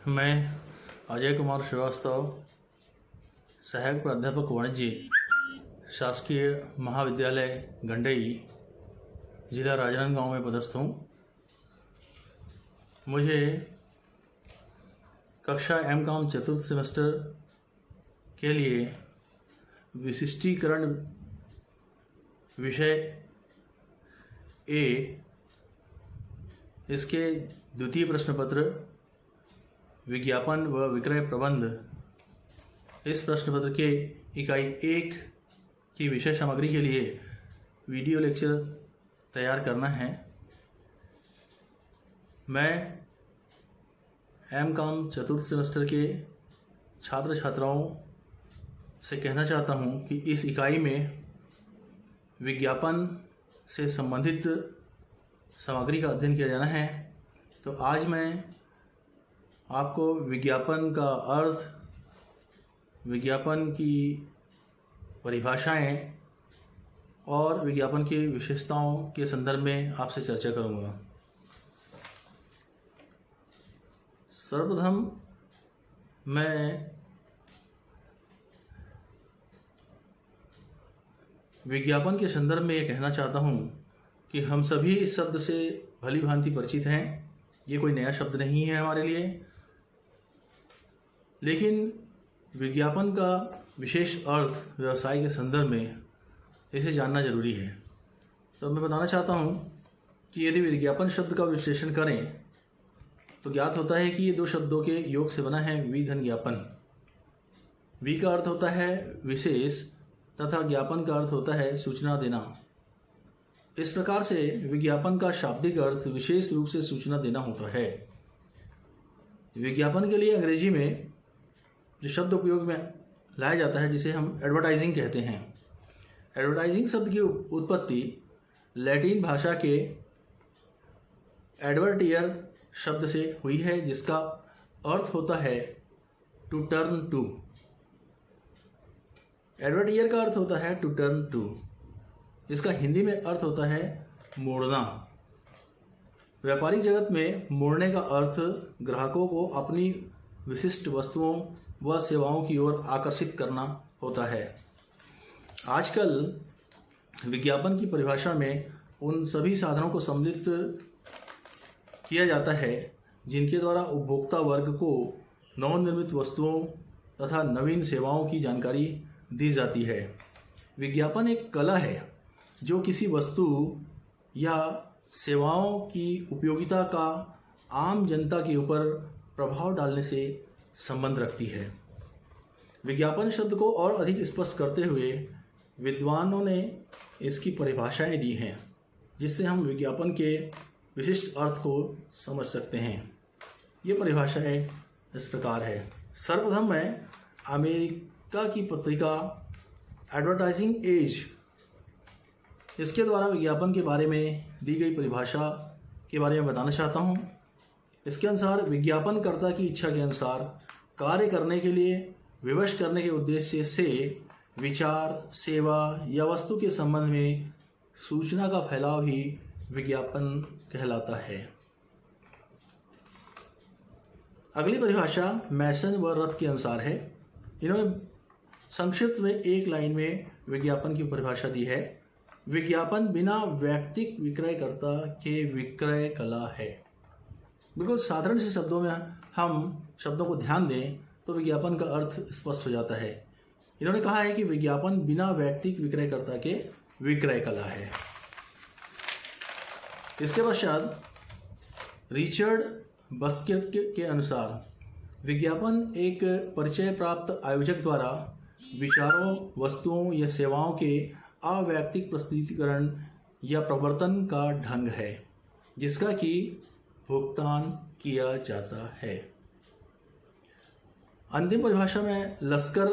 मैं अजय कुमार श्रीवास्तव, सहायक प्राध्यापक वाणिज्य, शासकीय महाविद्यालय गंडई, जिला राजनांदगांव में पदस्थ हूँ। मुझे कक्षा एम.कॉम चतुर्थ सेमेस्टर के लिए विशिष्टीकरण विषय ए, इसके द्वितीय प्रश्न पत्र विज्ञापन व विक्रय प्रबंध, इस प्रश्न पत्र के इकाई 1 की विषय सामग्री के लिए वीडियो लेक्चर तैयार करना है। मैं एम.कॉम चतुर्थ सेमेस्टर के छात्र छात्राओं से कहना चाहता हूं कि इस इकाई में विज्ञापन से संबंधित सामग्री का अध्ययन किया जाना है। तो आज मैं आपको विज्ञापन का अर्थ, विज्ञापन की परिभाषाएं और विज्ञापन की विशेषताओं के संदर्भ में आपसे चर्चा करूंगा। सर्वप्रथम मैं विज्ञापन के संदर्भ में ये कहना चाहता हूँ कि हम सभी इस शब्द से भली भांति परिचित हैं। ये कोई नया शब्द नहीं है हमारे लिए, लेकिन विज्ञापन का विशेष अर्थ व्यवसाय के संदर्भ में इसे जानना जरूरी है। तो मैं बताना चाहता हूँ कि यदि विज्ञापन शब्द का विश्लेषण करें तो ज्ञात होता है कि ये दो शब्दों के योग से बना है, वि धन ज्ञापन। वि का अर्थ होता है विशेष तथा ज्ञापन का अर्थ होता है सूचना देना। इस प्रकार से विज्ञापन का शाब्दिक अर्थ विशेष रूप से सूचना देना होता है। विज्ञापन के लिए अंग्रेजी में जो शब्द उपयोग में लाया जाता है जिसे हम एडवर्टाइजिंग कहते हैं। एडवर्टाइजिंग शब्द की उत्पत्ति लैटिन भाषा के एडवर्टियर शब्द से हुई है, जिसका अर्थ होता है टू टर्न टू। एडवर्टियर का अर्थ होता है टू टर्न टू, जिसका हिंदी में अर्थ होता है मोड़ना। व्यापारिक जगत में मोड़ने का अर्थ ग्राहकों को अपनी विशिष्ट वस्तुओं व सेवाओं की ओर आकर्षित करना होता है। आजकल विज्ञापन की परिभाषा में उन सभी साधनों को सम्मिलित किया जाता है जिनके द्वारा उपभोक्ता वर्ग को नवनिर्मित वस्तुओं तथा नवीन सेवाओं की जानकारी दी जाती है। विज्ञापन एक कला है जो किसी वस्तु या सेवाओं की उपयोगिता का आम जनता के ऊपर प्रभाव डालने से संबंध रखती है। विज्ञापन शब्द को और अधिक स्पष्ट करते हुए विद्वानों ने इसकी परिभाषाएं दी हैं, जिससे हम विज्ञापन के विशिष्ट अर्थ को समझ सकते हैं। ये परिभाषाएं इस प्रकार है। सर्वप्रथम मैं अमेरिका की पत्रिका एडवर्टाइजिंग एज, इसके द्वारा विज्ञापन के बारे में दी गई परिभाषा के बारे में बताना चाहता हूँ। इसके अनुसार विज्ञापनकर्ता की इच्छा के अनुसार कार्य करने के लिए विवश करने के उद्देश्य से विचार, सेवा या वस्तु के संबंध में सूचना का फैलाव ही विज्ञापन कहलाता है। अगली परिभाषा मैसन व रथ के अनुसार है। इन्होंने संक्षिप्त में एक लाइन में विज्ञापन की परिभाषा दी है। विज्ञापन बिना व्यक्तिक विक्रयकर्ता के विक्रय कला है। बिल्कुल साधारण से शब्दों में हम शब्दों को ध्यान दें तो विज्ञापन का अर्थ स्पष्ट हो जाता है। इन्होंने कहा है कि विज्ञापन बिना व्यक्तिक विक्रयकर्ता के विक्रय कला है। इसके पश्चात रिचर्ड बस्किट के अनुसार विज्ञापन एक परिचय प्राप्त आयोजक द्वारा विचारों, वस्तुओं या सेवाओं के अवैयक्तिक प्रस्तुतिकरण या प्रवर्तन का ढंग है जिसका कि भुगतान किया जाता है। अंतिम परिभाषा में लस्कर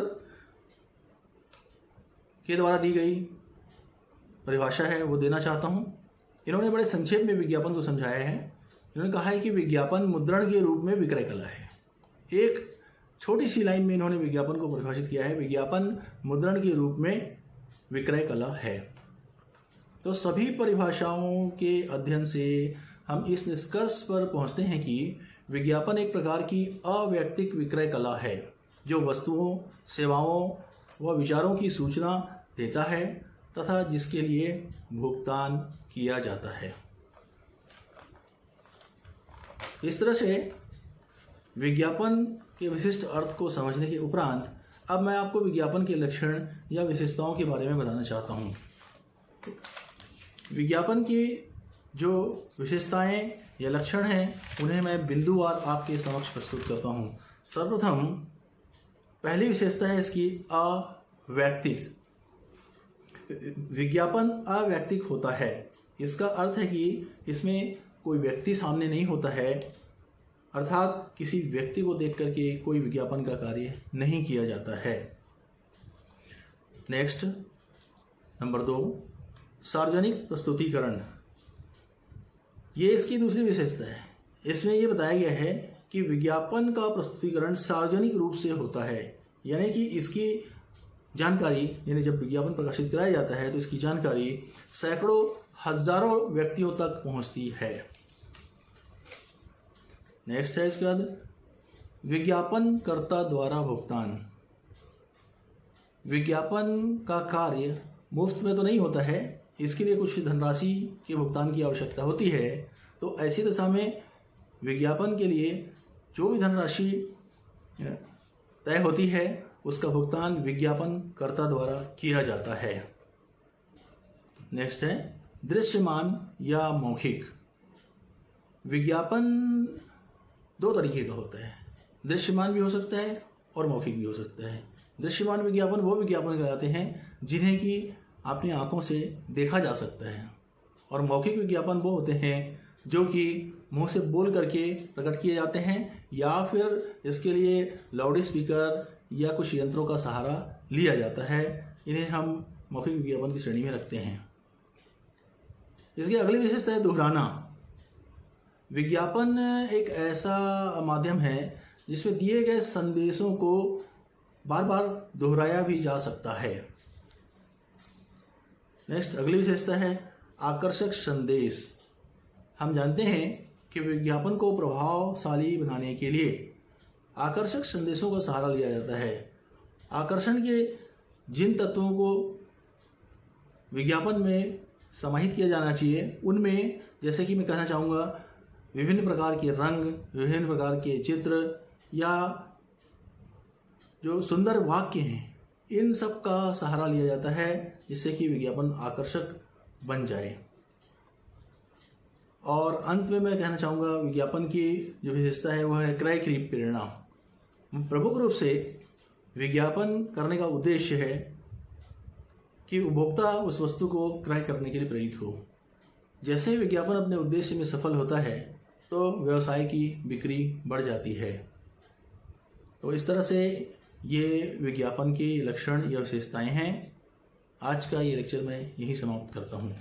के द्वारा दी गई परिभाषा है वो देना चाहता हूँ। इन्होंने बड़े संक्षेप में विज्ञापन को समझाया है। इन्होंने कहा है कि विज्ञापन मुद्रण के रूप में विक्रय कला है। एक छोटी सी लाइन में इन्होंने विज्ञापन को परिभाषित किया है, विज्ञापन मुद्रण के रूप में विक्रय कला है। तो सभी परिभाषाओं के अध्ययन से हम इस निष्कर्ष पर पहुंचते हैं कि विज्ञापन एक प्रकार की अवैयक्तिक विक्रय कला है जो वस्तुओं, सेवाओं व विचारों की सूचना देता है तथा जिसके लिए भुगतान किया जाता है। इस तरह से विज्ञापन के विशिष्ट अर्थ को समझने के उपरांत अब मैं आपको विज्ञापन के लक्षण या विशेषताओं के बारे में बताना चाहता हूँ। विज्ञापन की जो विशेषताएं या लक्षण हैं उन्हें मैं बिंदुवार आपके समक्ष प्रस्तुत करता हूँ। सर्वप्रथम पहली विशेषता है इसकी अवैयक्तिक। विज्ञापन अवैयक्तिक होता है। इसका अर्थ है कि इसमें कोई व्यक्ति सामने नहीं होता है, अर्थात किसी व्यक्ति को देख करके कोई विज्ञापन का कार्य नहीं किया जाता है। नेक्स्ट, नंबर 2, सार्वजनिक प्रस्तुतिकरण। ये इसकी दूसरी विशेषता है। इसमें यह बताया गया है कि विज्ञापन का प्रस्तुतिकरण सार्वजनिक रूप से होता है, यानी कि इसकी जानकारी, यानी जब विज्ञापन प्रकाशित कराया जाता है तो इसकी जानकारी सैकड़ों हजारों व्यक्तियों तक पहुंचती है। नेक्स्ट है इसके बाद विज्ञापनकर्ता द्वारा भुगतान। विज्ञापन का कार्य मुफ्त में तो नहीं होता है, इसके लिए कुछ धनराशि के भुगतान की आवश्यकता होती है। तो ऐसी दशा में विज्ञापन के लिए जो भी धनराशि तय होती है उसका भुगतान विज्ञापनकर्ता द्वारा किया जाता है। नेक्स्ट है दृश्यमान या मौखिक। विज्ञापन 2 तरीके का होता है, दृश्यमान भी हो सकता है और मौखिक भी हो सकता है। दृश्यमान विज्ञापन वो विज्ञापन कहलाते हैं जिन्हें कि अपनी आंखों से देखा जा सकता है, और मौखिक विज्ञापन वो होते हैं जो कि मुंह से बोल करके प्रकट किए जाते हैं या फिर इसके लिए लाउड स्पीकर या कुछ यंत्रों का सहारा लिया जाता है। इन्हें हम मौखिक विज्ञापन की श्रेणी में रखते हैं। इसकी अगली विशेषता है दोहराना। विज्ञापन एक ऐसा माध्यम है जिसमें दिए गए संदेशों को बार बार दोहराया भी जा सकता है। नेक्स्ट, अगली विशेषता है आकर्षक संदेश। हम जानते हैं कि विज्ञापन को प्रभावशाली बनाने के लिए आकर्षक संदेशों का सहारा लिया जाता है। आकर्षण के जिन तत्वों को विज्ञापन में समाहित किया जाना चाहिए उनमें, जैसे कि मैं कहना चाहूँगा, विभिन्न प्रकार के रंग, विभिन्न प्रकार के चित्र या जो सुंदर वाक्य हैं, इन सब का सहारा लिया जाता है जिससे कि विज्ञापन आकर्षक बन जाए। और अंत में मैं कहना चाहूँगा विज्ञापन की जो विशेषता है वह है क्रय की प्रेरणा। प्रमुख रूप से विज्ञापन करने का उद्देश्य है कि उपभोक्ता उस वस्तु को क्रय करने के लिए प्रेरित हो। जैसे ही विज्ञापन अपने उद्देश्य में सफल होता है तो व्यवसाय की बिक्री बढ़ जाती है। तो इस तरह से ये विज्ञापन के लक्षण या विशेषताएं हैं। आज का ये लेक्चर मैं यहीं समाप्त करता हूँ।